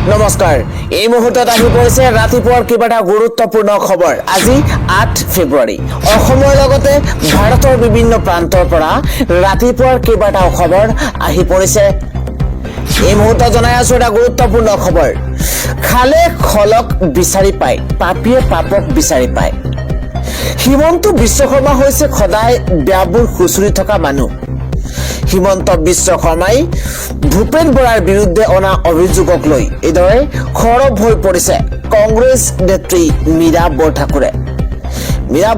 নমস্কাৰ এই মুহূৰ্তত আহি পৰিছে ৰাতিপুৱাৰ কিবাটা গুৰুত্বপূৰ্ণ খবৰ আজি 8 ফেব্ৰুৱাৰী অসমৰ লগতে ভাৰতৰ বিভিন্ন প্ৰান্তৰ পৰা ৰাতিপুৱাৰ কিবাটা খবৰ আহি পৰিছে এই মুহূৰ্তত জনাই আছো এটা গুৰুত্বপূৰ্ণ খবৰ খালে খলক বিচাৰি পায় পাপিয়ে পাপক বিচাৰি পায় হিমন্ত বিশ্ব শৰ্মা হৈছে সদায় ব্যাবুৰ খুচুৰি থকা মানুহ হিমন্ত বিশ্ব শৰ্মাই ভূপেন বৰাৰ বিৰুদ্ধে অনা অভিযোগক লৈ এদৰে খৰব হৈ পৰিছে কংগ্ৰেছ নেত্ৰী মীৰা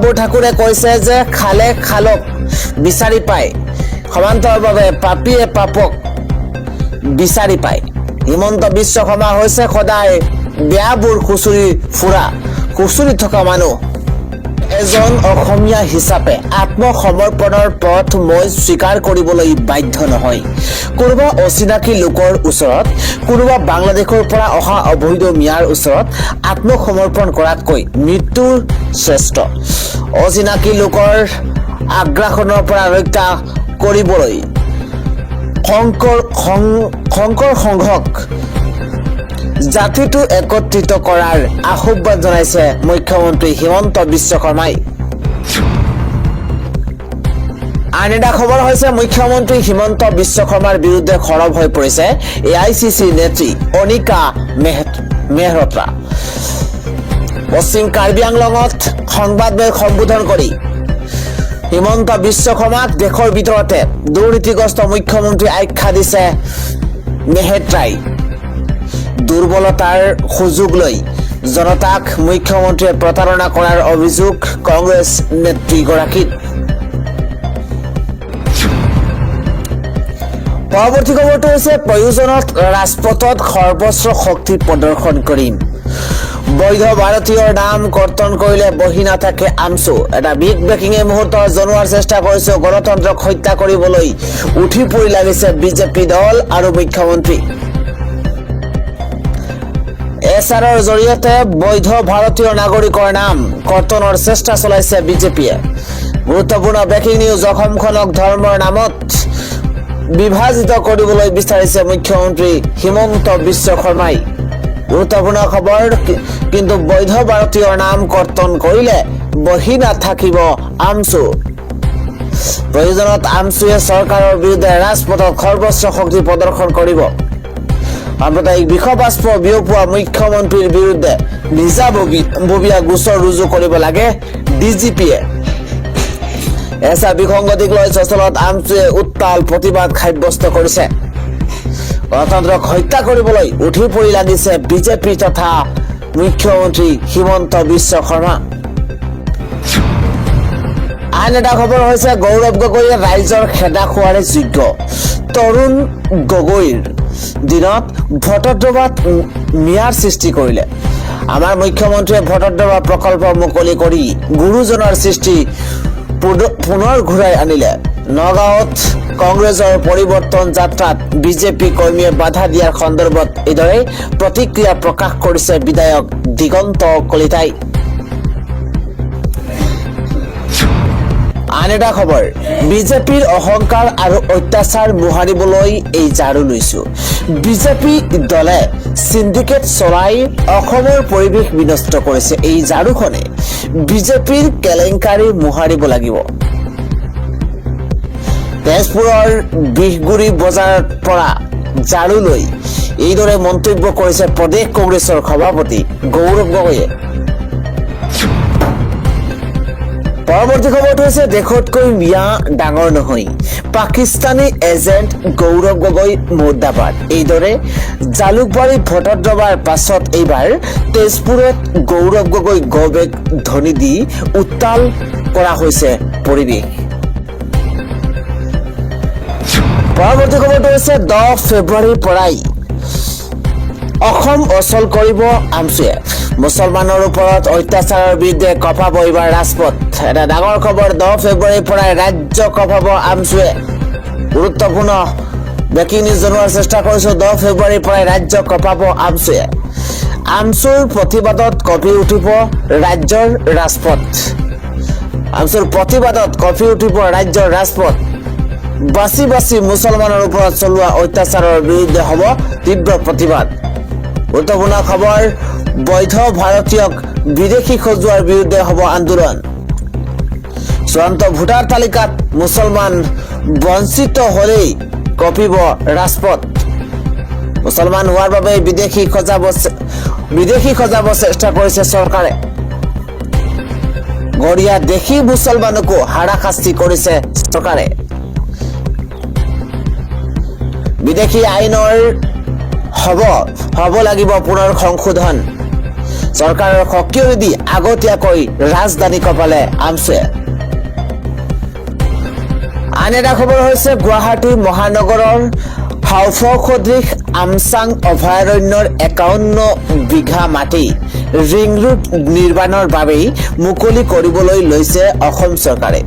বৰঠাকুৰে কৈছে যে খালে খালক বিচাৰি পায় সমান্তৰালভাৱে পাপিয়ে পাপক বিচাৰি পায় হিমন্ত বিশ্ব শৰ্মা হৈছে সদায় ব্যাবুৰ খুচুৰি থকা মানুহ এজন অসমীয়া হিচাপে আত্মসমৰ্পণৰ পথ মই স্বীকাৰ কৰিবলৈ বাধ্য নহয় কোনোবা অচিনাকি লোকৰ ওচৰত কোনোবা বাংলাদেশৰ পৰা অহা অবৈধ মিয়াৰ ওচৰত আত্মসমৰ্পণ কৰাতকৈ মৃত্যুৰ শ্ৰেষ্ঠ অচিনাকি লোকৰ আগ্ৰাসনৰ পৰা ৰক্ষা কৰিবলৈ শংকৰ সংঘক জাতিটো একত্ৰিত কৰাৰ আহ্বান জনাইছে মুখ্যমন্ত্ৰী হিমন্ত বিশ্ব শৰ্মাই আন এটা খবৰ হৈছে মুখ্যমন্ত্ৰী হিমন্ত বিশ্ব শৰ্মাৰ বিৰুদ্ধে খৰব হৈ পৰিছে এআইচিচি নেত্ৰী অনিকা মেহৰোত্ৰা পশ্চিম কাৰ্বি আংলঙত সংবাদমেলক সম্বোধন কৰি হিমন্ত বিশ্ব শৰ্মাক দেশৰ ভিতৰতে দুৰ্নীতিগ্ৰস্ত মুখ্যমন্ত্ৰী আখ্যা দিছে মেহৰোত্ৰাই দুৰ্বলতাৰ সুযোগ লৈ জনতাক মুখ্যমন্ত্ৰীয়ে প্ৰতাৰণা কৰাৰ অভিযোগ কংগ্ৰেছ নেত্ৰীগৰাকীৰ পৰৱৰ্তী খবৰটো হৈছে প্ৰয়োজনত ৰাজপথত সৰ্বস্ব শক্তি প্ৰদৰ্শন কৰিম বৈধ ভাৰতীয়ৰ নাম কৰ্তন কৰিলে বহি নাথাকে আমচু এটা বিগ ব্ৰেকিং এই মুহূৰ্তত জনোৱাৰ চেষ্টা কৰিছো গণতন্ত্ৰক হত্যা কৰিবলৈ উঠি পৰি লাগিছে বিজেপি দল আৰু মুখ্যমন্ত্ৰী এছআৰৰ জৰিয়তে বৈধ ভাৰতীয় নাগৰিকৰ নাম কৰ্তনৰ চেষ্টা চলাইছে বিজেপিয়ে গুৰুত্বপূৰ্ণ ব্ৰেকিং নিউজ অসমখনক ধৰ্মৰ নামত বিভাজিত কৰিবলৈ বিচাৰিছে মুখ্যমন্ত্ৰী হিমন্ত বিশ্ব শৰ্মাই গুৰুত্বপূৰ্ণ খবৰ কিন্তু বৈধ ভাৰতীয়ৰ নাম কৰ্তন কৰিলে বহি নাথাকিব আমচু প্ৰয়োজনত আমচুৱে চৰকাৰৰ বিৰুদ্ধে ৰাজপথত সৰ্বস্ব শক্তি প্ৰদৰ্শন কৰিব সাম্প্ৰদায়িক বিষবাষ্প বিয়পোৱা মুখ্যমন্ত্ৰীৰ বিৰুদ্ধে নিজাববীয়া গোচৰ ৰুজু কৰিব লাগে ডিজিপিয়ে এছা বিসংগতিক লৈ চচলত আমচুৱে উত্তাল প্ৰতিবাদ সাব্যস্ত কৰিছে গণতন্ত্ৰক হত্যা কৰিবলৈ উঠি পৰি লাগিছে বিজেপি তথা মুখ্যমন্ত্ৰী হিমন্ত বিশ্ব শৰ্মা আন এটা খবৰ হৈছে গৌৰৱ গগৈয়ে ৰাইজৰ খেদা খোৱাৰে যোগ্য তৰুণ গগৈৰ দিনত ভটদ্ৰৱাত মিয়াৰ সৃষ্টি কৰিলে আমাৰ মুখ্যমন্ত্ৰীয়ে ভটদ্ৰৱা প্ৰকল্প মুকলি কৰি গুৰুজনৰ সৃষ্টি পুনৰ ঘূৰাই আনিলে নগাঁৱত কংগ্ৰেছৰ পৰিৱৰ্তন যাত্ৰাত বিজেপি কৰ্মীয়ে বাধা দিয়াৰ সন্দৰ্ভত এইদৰে প্ৰতিক্ৰিয়া প্ৰকাশ কৰিছে বিধায়ক দিগন্ত কলিতাই আন এটা খবৰ বিজেপিৰ অহংকাৰ আৰু অত্যাচাৰ মোহাৰিবলৈ এই ঝাৰু লৈছো বিজেপি দলে সিন্ডিকেট চলাই অসমৰ পৰিৱেশ বিনষ্ট কৰিছে এই ঝাৰুখনে বিজেপিৰ কেলেংকাৰী মোহাৰিব লাগিব তেজপুৰৰ বিহগুৰি বজাৰৰ পৰা ঝাৰু লৈ এইদৰে মন্তব্য কৰিছে প্ৰদেশ কংগ্ৰেছৰ সভাপতি গৌৰৱ গগৈয়ে পৰৱৰ্তী খবৰটো হৈছে দেশতকৈ মিয়া ডাঙৰ নহয় পাকিস্তানী এজেণ্ট গৌৰৱ গগৈ মুৰ্দাবাদ এইদৰে জালুকবাৰী ভটদ্ৰৱাৰ পাছত এইবাৰ তেজপুৰত গৌৰৱ গগৈ গবেগ ধ্বনি দি উত্তাল কৰা হৈছে পৰিৱেশ পৰৱৰ্তী খবৰটো হৈছে 10 ফেব্ৰুৱাৰীৰ পৰাই অসম অচল কৰিব আমচুৱে মুছলমানৰ ওপৰত অত্যাচাৰৰ বিৰুদ্ধে কঁপাব এইবাৰ ৰাজপথ এটা ডাঙৰ খবৰ 10 ফেব্ৰুৱাৰীৰ পৰাই ৰাজ্য কঁপাব আমচুৱে গুৰুত্বপূৰ্ণ ব্ৰেকিং নিউজ জনোৱাৰ চেষ্টা কৰিছো 10 ফেব্ৰুৱাৰীৰ পৰাই ৰাজ্য কঁপাব আমচুৱে আমচুৰ প্ৰতিবাদত কঁপি উঠিব ৰাজ্যৰ ৰাজপথ বাছি বাছি মুছলমানৰ ওপৰত চলোৱা অত্যাচাৰৰ বিৰুদ্ধে হ'ব তীব্ৰ প্ৰতিবাদ গুৰুত্বপূৰ্ণ খবৰ, বৈধ ভাৰতীয়ক বিদেশী সজোৱাৰ বিৰুদ্ধে হ'ব আন্দোলন। চূড়ান্ত ভোটাৰ তালিকাত মুছলমান বঞ্চিত হলেই কঁপিব ৰাজপথ। মুছলমান হোৱাৰ বাবে বিদেশী সজাব চেষ্টা কৰিছে চৰকাৰে। গৰিয়া দেশী মুছলমানকো হাৰাশাস্তি কৰিছে চৰকাৰে। বিদেশী আইনৰ হ'ব লাগিব পুনৰ সংশোধন। চৰকাৰৰ সক্ৰিয় নিদি আগতীয়াকৈ ৰাজধানী কপালে আমচুৱে। আন এটা খবৰ হৈছে গুৱাহাটী মহানগৰৰ হাউফাও সদৃশ আমচাং অভয়াৰণ্যৰ 51 বিঘা মাটি ৰিং ৰোড নিৰ্মাণৰ বাবেই মুকলি কৰিবলৈ লৈছে অসম চৰকাৰে।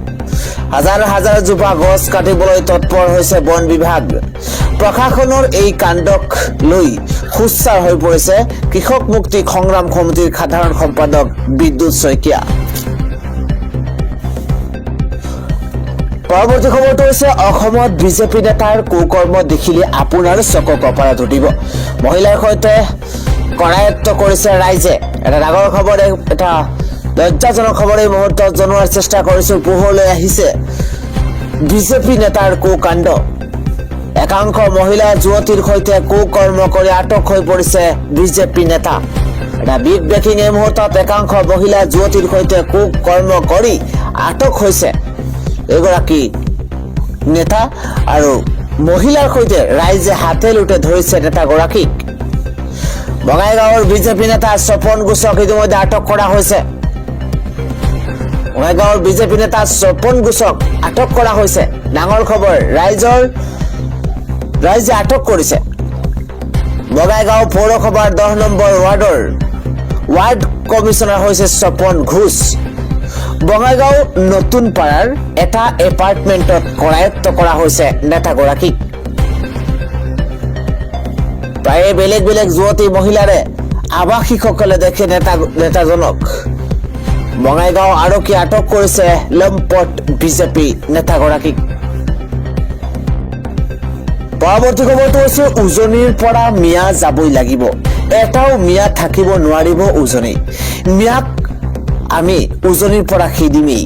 হাজাৰ হাজাৰ জোপা গছ কাটিবলৈ তৎপৰ হৈছে বন বিভাগ। প্ৰশাসনৰ এই কাণ্ডক লৈ সোচ্চাৰ হৈ পৰিছে কৃষক মুক্তি সংগ্ৰাম সমিতিৰ সাধাৰণ সম্পাদক বিদ্যুৎ শইকীয়া। পৰৱৰ্তী খবৰটো হৈছে অসমত বিজেপি নেতাৰ কুকৰ্ম দেখিলে আপোনাৰ চকু কপালত উঠিব। মহিলাৰ সৈতে কৰায়ত্ব কৰিছে ৰাইজে। এটা ডাঙৰ খবৰ, এটা লজ্জাজনক খবৰ এই মুহূৰ্তত জনোৱাৰ চেষ্টা কৰিছো। পোহৰলৈ আহিছে বিজেপি নেতাৰ কুকাণ্ড। একাংশ মহিলা যুৱতীৰ সৈতে কুকৰ্ম কৰি আটক হৈ পৰিছে বিজেপি নেতা। এটা বিগ ব্ৰেকিং এই মুহূৰ্তত। একাংশ মহিলা যুৱতীৰ সৈতে কুকৰ্ম কৰি আটক হৈছে এগৰাকী নেতা আৰু মহিলাৰ সৈতে ৰাইজে হাতে লোটে ধৰিছে নেতাগৰাকীক। বঙাইগাঁৱৰ বিজেপি নেতা স্বপন ঘোষক ইতিমধ্যে আটক কৰা হৈছে। বঙাইগাঁৱৰ বিজেপি নেতা স্বপন ঘোষক আটক কৰা হৈছে। ডাঙৰ খবৰ, ৰাইজে আটক কৰিছে। বঙাইগাঁও পৌৰসভাৰ 10 নম্বৰ ৱাৰ্ডৰ ৱাৰ্ড কমিশনাৰ হৈছে স্বপন ঘোষ। বঙাইগাঁও নতুন পাৰাৰ এটা এপাৰ্টমেণ্টত কৰায়ত্ব কৰা হৈছে নেতাগৰাকীক। প্ৰায়ে বেলেগ বেলেগ যুৱতী মহিলাৰে আৱাসীসকলে দেখে নেতাজনক। বঙাইগাঁও আৰক্ষীয়ে আটক কৰিছে লম্পট বিজেপি নেতাগৰাকীক। পৰৱৰ্তী খবৰটো হৈছে উজনিৰ পৰা মিয়া যাবই লাগিব। এটাও মিয়া থাকিব নোৱাৰিব উজনি। মিয়াক আমি উজনিৰ পৰা খেদিমেই।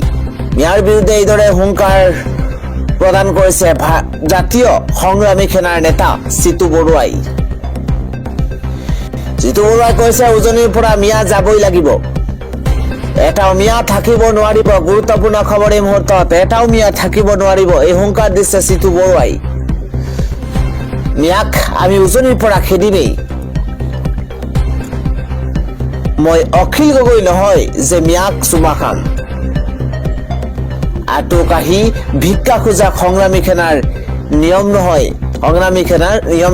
মিয়াৰ বিৰুদ্ধে এইদৰে হুংকাৰ প্ৰদান কৰিছে জাতীয় সংগ্ৰামী সেনাৰ নেতা জিতু বৰুৱাই। জিতু বৰুৱাই কৈছে উজনিৰ পৰা মিয়া যাবই লাগিব। এটাও মিয়া থাকিব নোৱাৰিব। গুৰুত্বপূৰ্ণ খবৰ এই মুহূৰ্তত। এটাও মিয়া থাকিব নোৱাৰিব, এই হুংকাৰ দিছে জিতু বৰুৱাই। মিয়াক আমি উজনিৰ পৰা খেদিমেই। মই অখিল গগৈ নহয় যে মিয়াক চুমা খাম। আঁটু কাঢ়ি ভিক্ষা খোজা সংগ্ৰামী সেনাৰ নিয়ম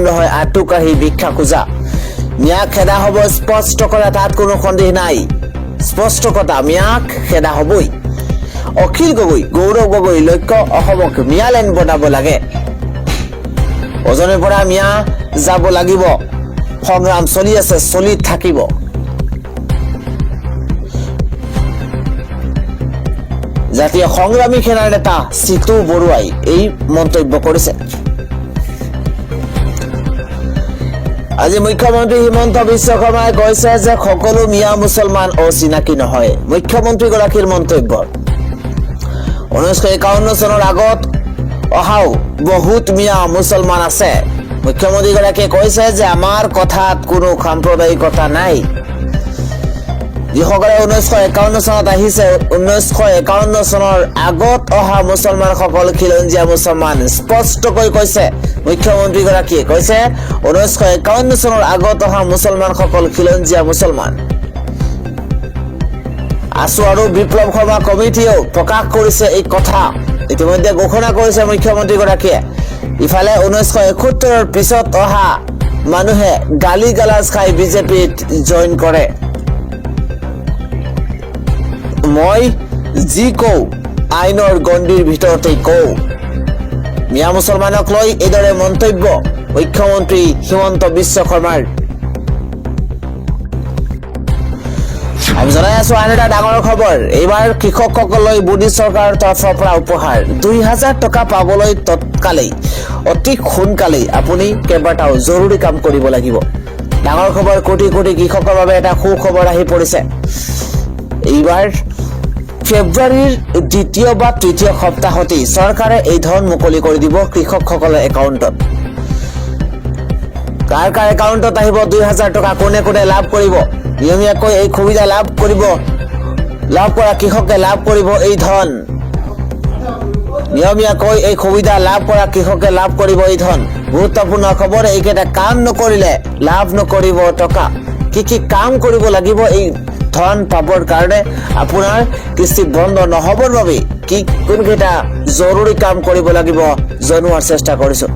নহয়। আঁটু কাঢ়ি ভিক্ষা খোজা। মিয়াক খেদা হব স্পষ্ট কৰা, তাত কোনো সন্দেহ নাই। স্পষ্ট কথা, মিয়াক খেদা হবই। অখিল গগৈ, গৌৰৱ গগৈ লক্ষ্য অসমক মিয়ালেণ্ড বনাব লাগে। উজনিৰ পৰা মিয়া যাব লাগিব। সংগ্ৰাম চলি আছে, চলি থাকিব। জাতীয় সংগ্ৰামী সেনাৰ নেতা জিতু বৰুৱাই এই মন্তব্য কৰিছে। আজি মুখ্যমন্ত্ৰী হিমন্ত বিশ্ব শৰ্মাই কৈছে যে সকলো মিয়া মুছলমান অচিনাকি নহয়। মুখ্যমন্ত্ৰীগৰাকীৰ মন্তব্য। 1951 চনৰ আগত অহাও বহুত মিয়া মুছলমান আছে। মুখ্যমন্ত্ৰীগৰাকীয়ে কৈছে যে আমাৰ কথাত কোনো সাম্প্ৰদায়িকতা নাই। যিসকলে 1951 চনত আহিছে, 1951 চনৰ আগত অহা মুছলমানসকল খিলঞ্জীয়া মুছলমান। স্পষ্টকৈ কৈছে মুখ্যমন্ত্ৰীগৰাকীয়ে। কৈছে 1951 চনৰ আগত অহা মুছলমানসকল খিলঞ্জীয়া মুছলমান। আছু আৰু বিপ্লৱ শৰ্মা কমিটিয়েও প্ৰকাশ কৰিছে এই কথা। ইতিমধ্যে ঘোষণা কৰিছে মুখ্যমন্ত্ৰীগৰাকীয়ে। ইফালে 1971 পিছত অহা মানুহে গালি গালাজ খাই বিজেপিত জইন কৰে। মই যি কওঁ আইনৰ গণ্ডিৰ ভিতৰতেই কওঁ। মিয়া মুছলমানক লৈ এইদৰে মন্তব্য মুখ্যমন্ত্ৰী হিমন্ত বিশ্ব শৰ্মাৰ। আমি জনাই আছো আন এটা ডাঙৰ খবৰ। এইবাৰ কৃষকসকললৈ মোদী চৰকাৰৰ তৰফৰ পৰা উপহাৰ। 2000 টকা পাবলৈ তৎকালেই অতি সোনকালেই আপুনি কেইবাটাও জৰুৰী কাম কৰিব লাগিব। ডাঙৰ খবৰ, কোটি কোটি কৃষকৰ বাবে এটা সুখবৰ আহি পৰিছে। এইবাৰ ফেব্ৰুৱাৰীৰ দ্বিতীয় বা তৃতীয় সপ্তাহতেই চৰকাৰে এই ধন মুকলি কৰি দিব কৃষকসকলৰ একাউণ্টত। কাৰ কাৰ একাউণ্টত আহিব ২,০০০ টকা, কোনে কোনে লাভ কৰিব, নিয়মীয়াকৈ এই সুবিধা লাভ কৰা কৃষকে লাভ কৰিব এই ধন। নিয়মীয়াকৈ এই সুবিধা লাভ কৰা কৃষকে লাভ কৰিব এই ধন। গুৰুত্বপূৰ্ণ খবৰ, এইকেইটা কাম নকৰিলে লাভ নকৰিব টকা। কি কি কাম কৰিব লাগিব এই ধন পাবৰ কাৰণে? আপোনাৰ কৃষি বন্ধ নহবৰ বাবে কোনকেইটা জৰুৰী কাম কৰিব লাগিব জনোৱাৰ চেষ্টা কৰিছো।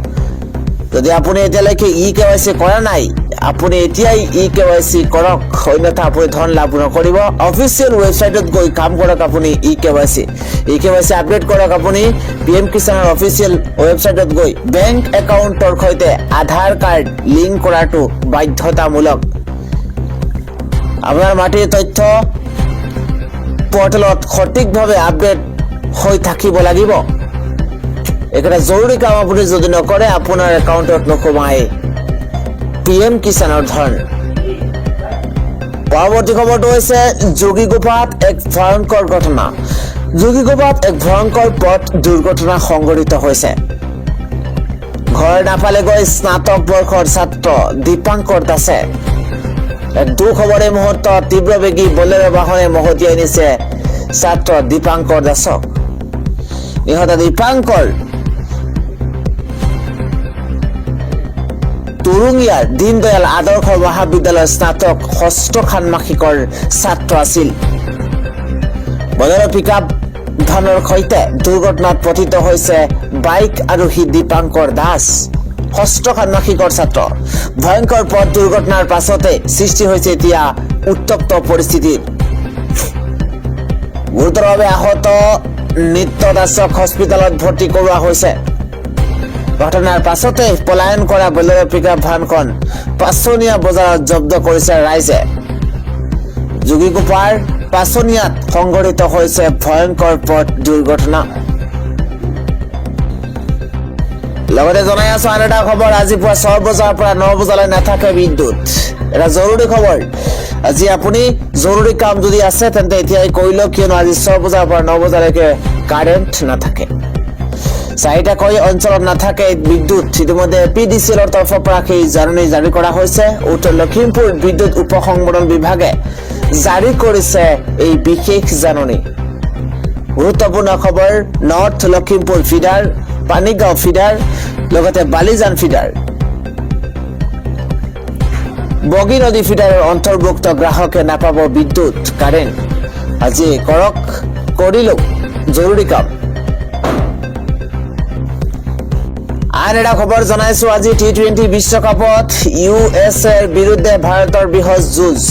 যদি আপুনি এতিয়ালৈকে EKYC কৰা নাই, আপুনি এতিয়াই EKYC কৰক, অন্যথা আপুনি ধন লাভ নকৰিব। অফিচিয়েল ৱেবছাইটত গৈ কাম কৰক আপুনি EKYC আপডেট কৰক আপুনি PM কিষাণৰ অফিচিয়েল ৱেবছাইটত গৈ। বেংক একাউণ্টৰ সৈতে আধাৰ কাৰ্ড লিংক কৰাটো বাধ্যতামূলক। আপোনাৰ মাটিৰ তথ্য পৰ্টেলত সঠিকভাৱে আপডেট হৈ থাকিব লাগিব। এইকেইটা জৰুৰী কাম আপুনি যদি নকৰে, আপোনাৰ একাউণ্টত নোসোমাই PM কিষাণৰ ধন। পৰৱৰ্তী খবৰটো হৈছে যোগীঘোপাত এক ভয়ংকৰ ঘটনা। যোগীঘোপাত এক ভয়ংকৰ পথ দুৰ্ঘটনা সংঘটিত হৈছে। ঘৰ নাপালেগৈ স্নাতক বৰ্ষৰ ছাত্ৰ দীপাংকৰ দাসে। এক দুখবৰে মুহূৰ্তত তীব্ৰবেগী বলেৰো বাহনে মহতিয়াই নিছে ছাত্ৰ দীপাংকৰ দাসক। নিহত দীপাংকৰ তুৰুঙীয়াৰ দীনদয়াল আদৰ্শ মহাবিদ্যালয়ৰ স্নাতক ষষ্ঠ ষান্মাসিকৰ ছাত্ৰ আছিল। বলেৰো পিকআপ ভেনৰ সৈতে দুৰ্ঘটনাত পতিত হৈছে বাইক আৰোহী দীপাংকৰ দাস, ষষ্ঠ ষান্মাসিকৰ ছাত্ৰ। ভয়ংকৰ পথ দুৰ্ঘটনাৰ পাছতে সৃষ্টি হৈছে এতিয়া উত্তপ্ত পৰিস্থিতিৰ। গুৰুতৰভাৱে আহত নিত্য দাসক হস্পিটেলত ভৰ্তি কৰোৱা হৈছে। ঘটনাৰ পাছতে পলায়ন কৰা বলেৰো পিকআপ ভেনখন পাছনিয়া বজাৰত জব্দ কৰিছে ৰাইজে। যোগীঘোপাৰ পাছনিয়াত সংঘটিত হৈছে ভয়ংকৰ পথ দুৰ্ঘটনা। লগতে জনাই আছো আন এটা খবৰ, আজি পুৱা ৬ বজাৰ পৰা ৯ বজালৈ নাথাকে বিদ্যুৎ। এটা জৰুৰী খবৰ। আজি আপুনি জৰুৰী কাম যদি আছে তেন্তে এতিয়াই কৰি লওক, কিয়নো আজি ৬ বজাৰ পৰা ৯ বজালৈকে কাৰেণ্ট নাথাকে। ৪টাকৈ অঞ্চলত নাথাকে বিদ্যুৎ। ইতিমধ্যে PDCLৰ তৰফৰ পৰা সেই জাননী জাৰি কৰা হৈছে। উত্তৰ লখিমপুৰ বিদ্যুৎ উপসংমণ্ডল বিভাগে জাৰি কৰিছে এই বিশেষ জাননী। গুৰুত্বপূৰ্ণ খবৰ, north Lakhimpur feeder, Panigaon feeder, লগতে বালিজান ফিডাৰ, বগী নদী ফিডাৰৰ অন্তৰ্ভুক্ত গ্ৰাহকে নাপাব বিদ্যুৎ কাৰেণ্ট। আজি কৰিলো জৰুৰী কাম। আন এটা খবৰ জনাইছো, আজি T20 বিশ্বকাপত USAৰ বিৰুদ্ধে ভাৰতৰ বৃহৎ যুঁজ।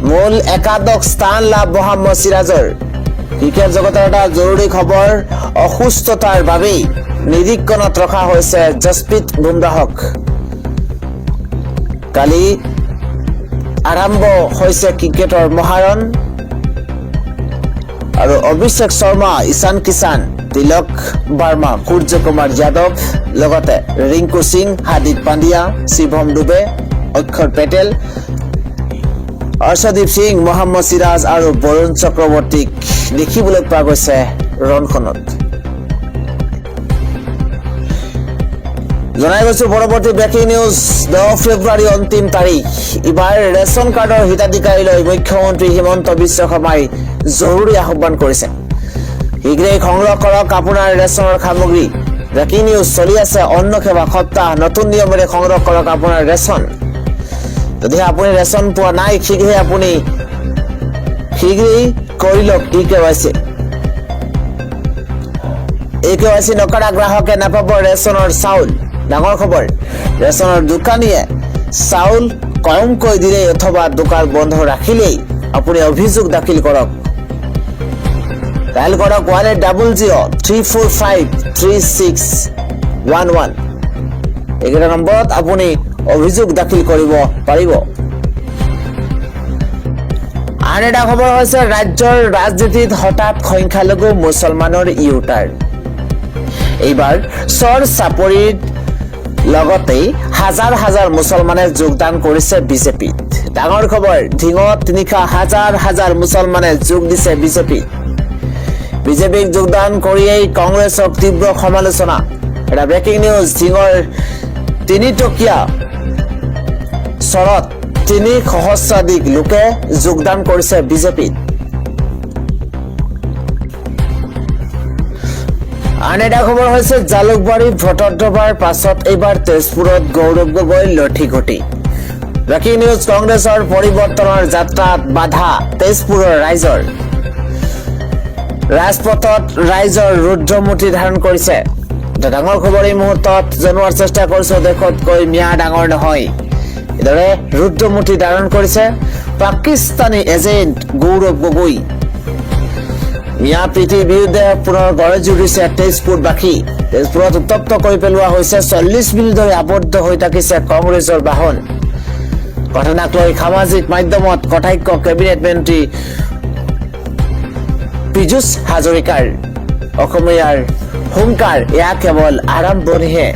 মূল একাদশ স্থান লাভ মহম্মদ সিৰাজৰ। ক্ৰিকেট জগতৰ এটা জৰুৰী খবৰ, অসুস্থতাৰ বাবেই নিৰীক্ষণত ৰখা হৈছে যশপ্ৰীত বুমৰাহক। কালি আৰম্ভ হৈছে ক্ৰিকেটৰ মহাৰণ আৰু অভিষেক শৰ্মা, ঈশান কিষাণ, তিলক বাৰ্মা, সূৰ্য কুমাৰ যাদৱ, লগতে ৰিংকু সিং, হাৰ্দিক পাণ্ডিয়া, শিৱম ডুবে, অক্ষৰ পেটেল, অৰ্শদীপ সিং, মহম্মদ সিৰাজ আৰু বৰুণ চক্ৰৱৰ্তীক দেখিবলৈ পোৱা গৈছে ৰণখনত। জনাই গৈছো পৰৱৰ্তী ব্ৰেকিং নিউজ। 10 ফেব্ৰুৱাৰী অন্তিম তাৰিখ। এইবাৰ ৰেচন কাৰ্ডৰ হিতাধিকাৰীলৈ মুখ্যমন্ত্ৰী হিমন্ত বিশ্ব শৰ্মাই জৰুৰী আহ্বান কৰিছে। শীঘ্ৰেই সংগ্ৰহ কৰক আপোনাৰ ৰেচনৰ সামগ্ৰী। ব্ৰেকিং নিউজ চলি আছে অন্ন সেৱা সপ্তাহ। নতুন নিয়মেৰে সংগ্ৰহ কৰক আপোনাৰ ৰেচন। যদিহে আপুনি ৰেচন পোৱা নাই, শীঘ্ৰেই কৰি লওক EKYC। EKYC নকৰা গ্ৰাহকে নাপাব ৰেচনৰ চাউল। ডাঙৰ খবৰ, ৰেচনৰ দোকানীয়ে চাউল কমকৈ দিলে অথবা দোকান বন্ধ ৰাখিলেই আপুনি অভিযোগ দাখিল কৰক। ডায়াল কৰক 1800-345-3611। এইকেইটা নম্বৰত আপুনি অভিযোগ দাখিল কৰিব পাৰিব। আন এটা খবৰ হৈছে, ৰাজ্যৰ ৰাজনীতিত হঠাৎ সংখ্যালঘু মুছলমানৰ ইউটাৰ্ণ। এইবাৰ চৰ চাপৰিত লগতে হাজাৰ হাজাৰ মুছলমানে যোগদান কৰিছে বিজেপিত। ডাঙৰ খবৰ, ঢিঙত নিশা হাজাৰ হাজাৰ মুছলমানে যোগ দিছে বিজেপিত। বিজেপিক যোগদান কৰিয়েই কংগ্ৰেছক তীব্ৰ সমালোচনা। এটা ব্ৰেকিং নিউজ, ঢিঙৰ তিনিটকীয়া চৰত ৩ সহস্ৰাধিক লোকে যোগদান কৰিছে বিজেপিত। আন এটা খবৰ হৈছে জালুকবাৰী ভোটৰ পাছত এইবাৰ তেজপুৰত গৌৰৱ গগৈ লঠিঘটি। ব্ৰেকিং নিউজ, কংগ্ৰেছৰ পৰিৱৰ্তনৰ যাত্ৰাত বাধা তেজপুৰৰ ৰাইজৰ। ৰাজপথত ৰাইজৰ ৰুদ্ৰমূৰ্তি ধাৰণ কৰিছে। এটা ডাঙৰ খবৰ এই মুহূৰ্তত জনোৱাৰ চেষ্টা কৰিছো, দেশতকৈ মিয়া ডাঙৰ নহয়। এইদৰে ৰুদ্ৰমূৰ্তি ধাৰণ কৰিছে পাকিস্তানী এজেণ্ট গৌৰৱ গগৈ। মিয়া প্ৰীতিৰ বিৰুদ্ধে পুনৰ গৰজি উঠিছে তেজপুৰবাসী। তেজপুৰত উত্তপ্ত কৰি পেলোৱা হৈছে। 40 মিনিট ধৰি আবদ্ধ হৈ থাকিছে কংগ্ৰেছৰ বাহন। ঘটনাক লৈ সামাজিক মাধ্যমত কটাক্ষ কেবিনেট মন্ত্ৰী পীযুষ হাজৰিকাৰ। অসমীয়াৰ হুংকাৰ, এয়া কেৱল আৰম্ভণিহে।